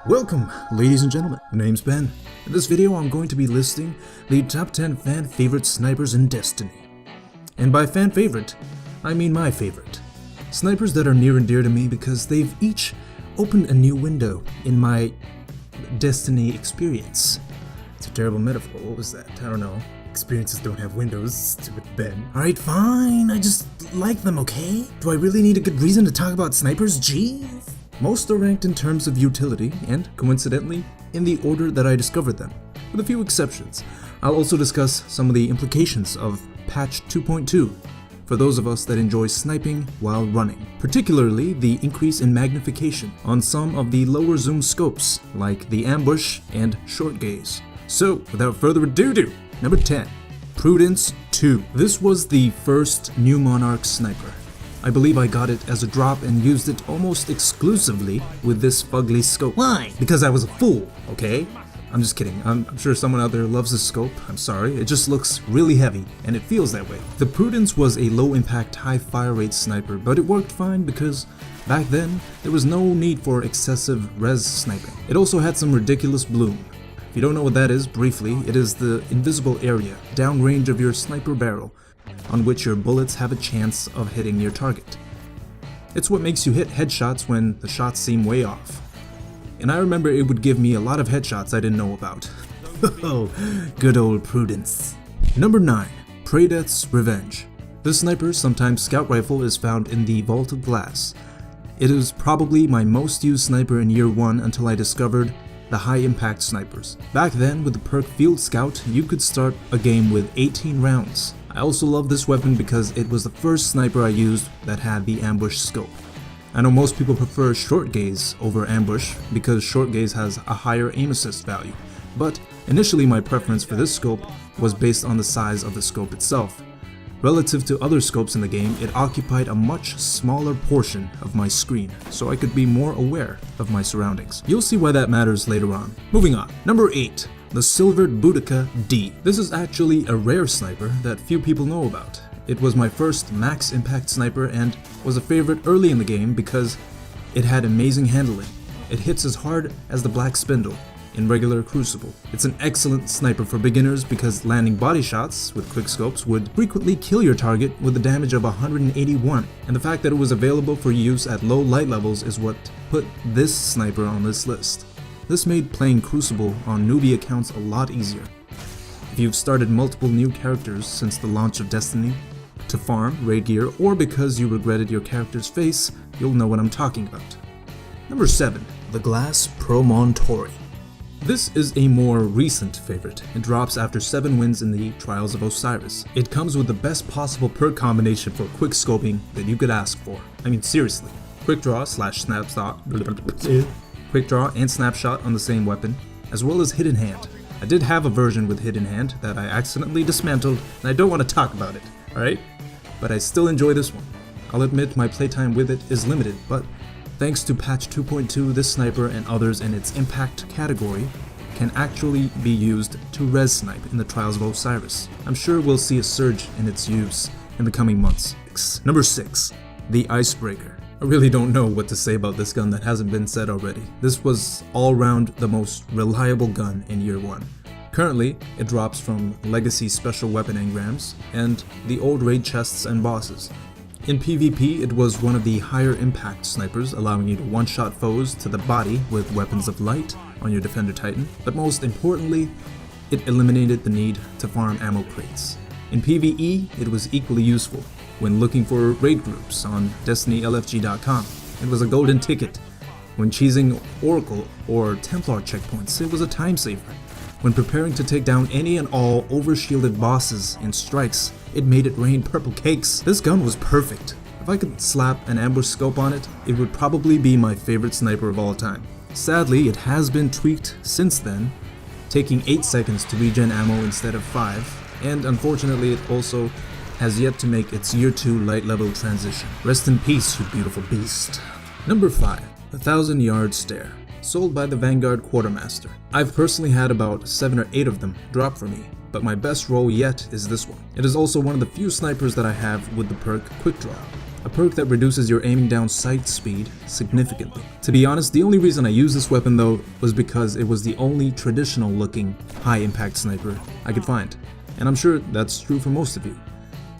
Welcome, ladies and gentlemen. My name's Ben. In this video, I'm going to be listing the top 10 fan favorite snipers in Destiny. And by fan favorite, I mean my favorite. Snipers that are near and dear to me because they've each opened a new window in my Destiny experience. It's a terrible metaphor. What was that? I don't know. Experiences don't have windows, stupid Ben. Alright, fine. I just like them, okay? Do I really need a good reason to talk about snipers? Jeez. Most are ranked in terms of utility, and, coincidentally, in the order that I discovered them, with a few exceptions. I'll also discuss some of the implications of patch 2.2 for those of us that enjoy sniping while running, particularly the increase in magnification on some of the lower zoom scopes, like the ambush and short gaze. So, without further ado, number 10, Prudence 2. This was the first New Monarch sniper. I believe I got it as a drop and used it almost exclusively with this fugly scope. Why? Because I was a fool, okay? I'm just kidding. I'm sure someone out there loves this scope. I'm sorry. It just looks really heavy, and it feels that way. The Prudence was a low-impact, high-fire rate sniper, but it worked fine because back then, there was no need for excessive res sniping. It also had some ridiculous bloom. If you don't know what that is, briefly, it is the invisible area, downrange of your sniper barrel, on which your bullets have a chance of hitting your target. It's what makes you hit headshots when the shots seem way off. And I remember it would give me a lot of headshots I didn't know about. Oh, good old Prudence. Number 9. Praedeths Revenge. This sniper, sometimes scout rifle, is found in the Vault of Glass. It is probably my most used sniper in year 1 until I discovered the high impact snipers. Back then, with the perk Field Scout, you could start a game with 18 rounds. I also love this weapon because it was the first sniper I used that had the ambush scope. I know most people prefer short gaze over ambush because short gaze has a higher aim assist value, but initially my preference for this scope was based on the size of the scope itself. Relative to other scopes in the game, it occupied a much smaller portion of my screen, so I could be more aware of my surroundings. You'll see why that matters later on. Moving on. Number 8. The Silvered Boudica D. This is actually a rare sniper that few people know about. It was my first max impact sniper and was a favorite early in the game because it had amazing handling. It hits as hard as the Black Spindle in regular Crucible. It's an excellent sniper for beginners because landing body shots with quickscopes would frequently kill your target with a damage of 181, and the fact that it was available for use at low light levels is what put this sniper on this list. This made playing Crucible on newbie accounts a lot easier. If you've started multiple new characters since the launch of Destiny, to farm, raid gear, or because you regretted your character's face, you'll know what I'm talking about. Number 7. The Glass Pro Montori. This is a more recent favorite. It drops after 7 wins in the Trials of Osiris. It comes with the best possible perk combination for quick scoping that you could ask for. I mean, seriously. Quick draw / snapshot. Quick draw and snapshot on the same weapon, as well as hidden hand. I did have a version with hidden hand that I accidentally dismantled, and I don't want to talk about it, alright? But I still enjoy this one. I'll admit my playtime with it is limited, but thanks to patch 2.2, this sniper and others in its impact category can actually be used to res snipe in the Trials of Osiris. I'm sure we'll see a surge in its use in the coming months. Number 6. The Icebreaker. I really don't know what to say about this gun that hasn't been said already. This was all round the most reliable gun in year 1. Currently, it drops from Legacy Special Weapon Engrams and the old raid chests and bosses. In PvP, it was one of the higher impact snipers, allowing you to one-shot foes to the body with weapons of light on your Defender Titan, but most importantly, it eliminated the need to farm ammo crates. In PvE, it was equally useful when looking for raid groups on DestinyLFG.com. It was a golden ticket. When cheesing Oracle or Templar checkpoints, it was a time saver. When preparing to take down any and all overshielded bosses in strikes, it made it rain purple cakes. This gun was perfect. If I could slap an ambush scope on it, it would probably be my favorite sniper of all time. Sadly, it has been tweaked since then, taking 8 seconds to regen ammo instead of 5, and unfortunately it also has yet to make its year 2 light level transition. Rest in peace, you beautiful beast. Number 5. The 1,000-Yard Stare. Sold by the Vanguard Quartermaster. I've personally had about 7 or 8 of them drop for me, but my best roll yet is this one. It is also one of the few snipers that I have with the perk Quick Draw. a perk that reduces your aiming down sight speed significantly. To be honest, the only reason I used this weapon though was because it was the only traditional looking high impact sniper I could find, and I'm sure that's true for most of you.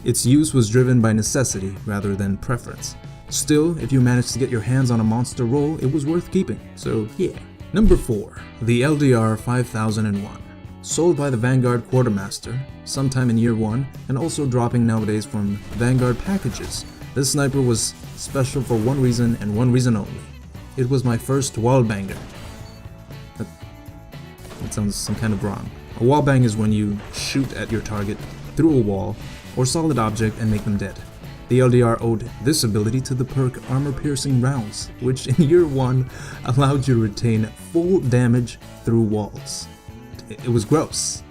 Its use was driven by necessity rather than preference. Still, if you managed to get your hands on a monster roll, it was worth keeping, so yeah. Number 4. The LDR 5001. Sold by the Vanguard Quartermaster sometime in year 1 and also dropping nowadays from Vanguard packages. This sniper was special for one reason and one reason only. It was my first wallbanger. That sounds some kind of wrong. A wallbang is when you shoot at your target through a wall or solid object and make them dead. The LDR owed this ability to the perk armor-piercing rounds, which in year 1 allowed you to retain full damage through walls. It was gross.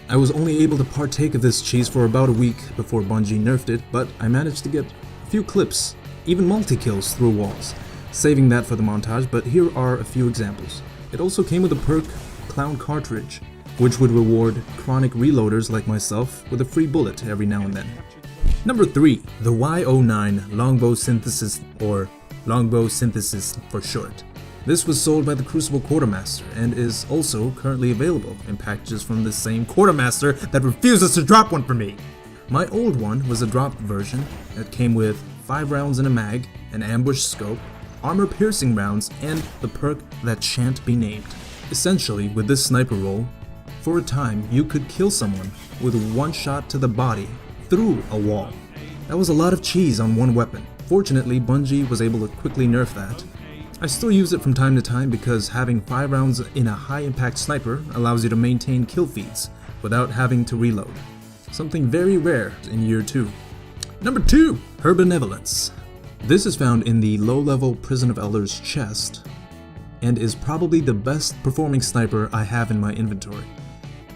I was only able to partake of this cheese for about a week before Bungie nerfed it, but I managed to get a few clips, even multi-kills through walls, saving that for the montage, but here are a few examples. It also came with a perk, Clown Cartridge, which would reward chronic reloaders like myself with a free bullet every now and then. Number 3. The Y09 Longbow Synthesis, or Longbow Synthesis for short. This was sold by the Crucible Quartermaster and is also currently available in packages from the same Quartermaster that refuses to drop one for me. My old one was a dropped version that came with 5 rounds in a mag, an ambush scope, armor-piercing rounds, and the perk that shan't be named. Essentially, with this sniper roll, for a time you could kill someone with one shot to the body through a wall. That was a lot of cheese on one weapon. Fortunately, Bungie was able to quickly nerf that. I still use it from time to time because having 5 rounds in a high-impact sniper allows you to maintain kill feeds without having to reload. Something very rare in year 2. Number 2. Her Benevolence. This is found in the low-level Prison of Elders chest and is probably the best performing sniper I have in my inventory.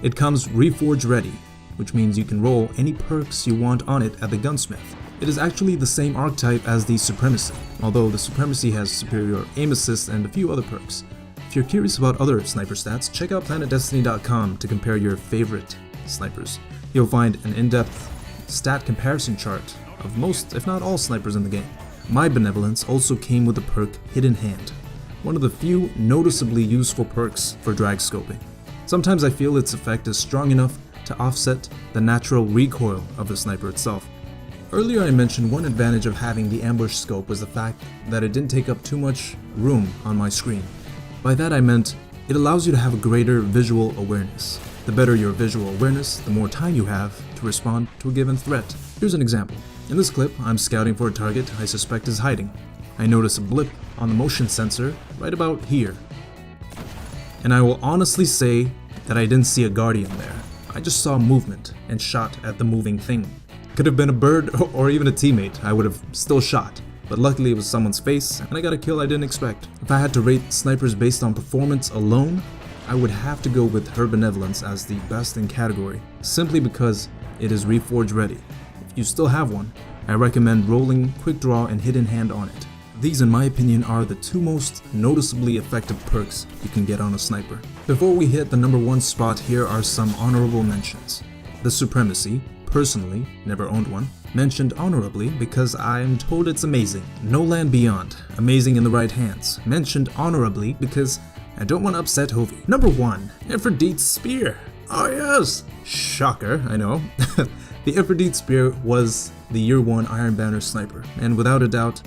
It comes reforge ready, which means you can roll any perks you want on it at the gunsmith. It is actually the same archetype as the Supremacy, although the Supremacy has superior aim assist and a few other perks. If you're curious about other sniper stats, check out PlanetDestiny.com to compare your favorite snipers. You'll find an in-depth stat comparison chart of most, if not all, snipers in the game. My Benevolence also came with the perk Hidden Hand, one of the few noticeably useful perks for drag scoping. Sometimes I feel its effect is strong enough to offset the natural recoil of the sniper itself. Earlier I mentioned one advantage of having the ambush scope was the fact that it didn't take up too much room on my screen. By that I meant it allows you to have a greater visual awareness. The better your visual awareness, the more time you have to respond to a given threat. Here's an example. In this clip, I'm scouting for a target I suspect is hiding. I notice a blip on the motion sensor right about here. And I will honestly say that I didn't see a guardian there. I just saw movement and shot at the moving thing. Could have been a bird or even a teammate, I would have still shot. But luckily it was someone's face, and I got a kill I didn't expect. If I had to rate snipers based on performance alone, I would have to go with Her Benevolence as the best in category, simply because it is reforge ready. If you still have one, I recommend rolling Quick Draw and Hidden Hand on it. These, in my opinion, are the 2 most noticeably effective perks you can get on a sniper. Before we hit the number 1 spot, here are some honorable mentions. The Supremacy, personally, never owned one. Mentioned honorably because I'm told it's amazing. No Land Beyond, amazing in the right hands. Mentioned honorably because I don't want to upset Hovey. Number 1, Aphrodite's Spear. Oh yes! Shocker, I know. The Aphrodite Spear was the year 1 Iron Banner sniper, and without a doubt,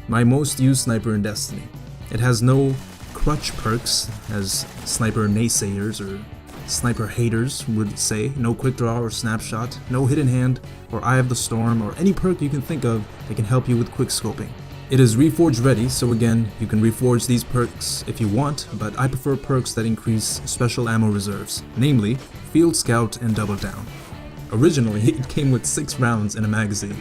my most used sniper in Destiny. It has no crutch perks, as sniper naysayers or sniper haters would say. No quick draw or snapshot, no hidden hand or eye of the storm, or any perk you can think of that can help you with quick scoping. It is reforge ready, so again, you can reforge these perks if you want, but I prefer perks that increase special ammo reserves, namely Field Scout and Double Down. Originally, it came with 6 rounds in a magazine.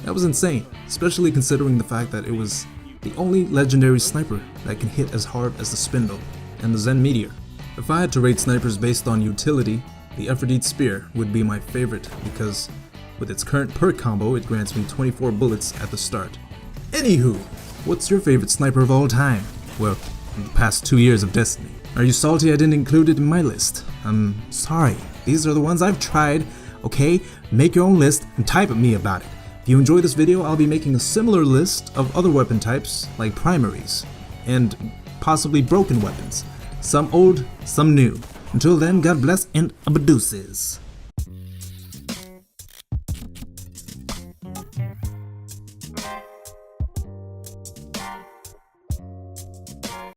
That was insane, especially considering the fact that it was the only legendary sniper that can hit as hard as the Spindle and the Zen Meteor. If I had to rate snipers based on utility, the Aphrodite Spear would be my favorite because with its current perk combo, it grants me 24 bullets at the start. Anywho, what's your favorite sniper of all time? Well, in the past 2 years of Destiny. Are you salty I didn't include it in my list? I'm sorry, these are the ones I've tried, okay? Make your own list and type at me about it. If you enjoy this video, I'll be making a similar list of other weapon types, like primaries, and possibly broken weapons. Some old, some new. Until then, God bless and deuces.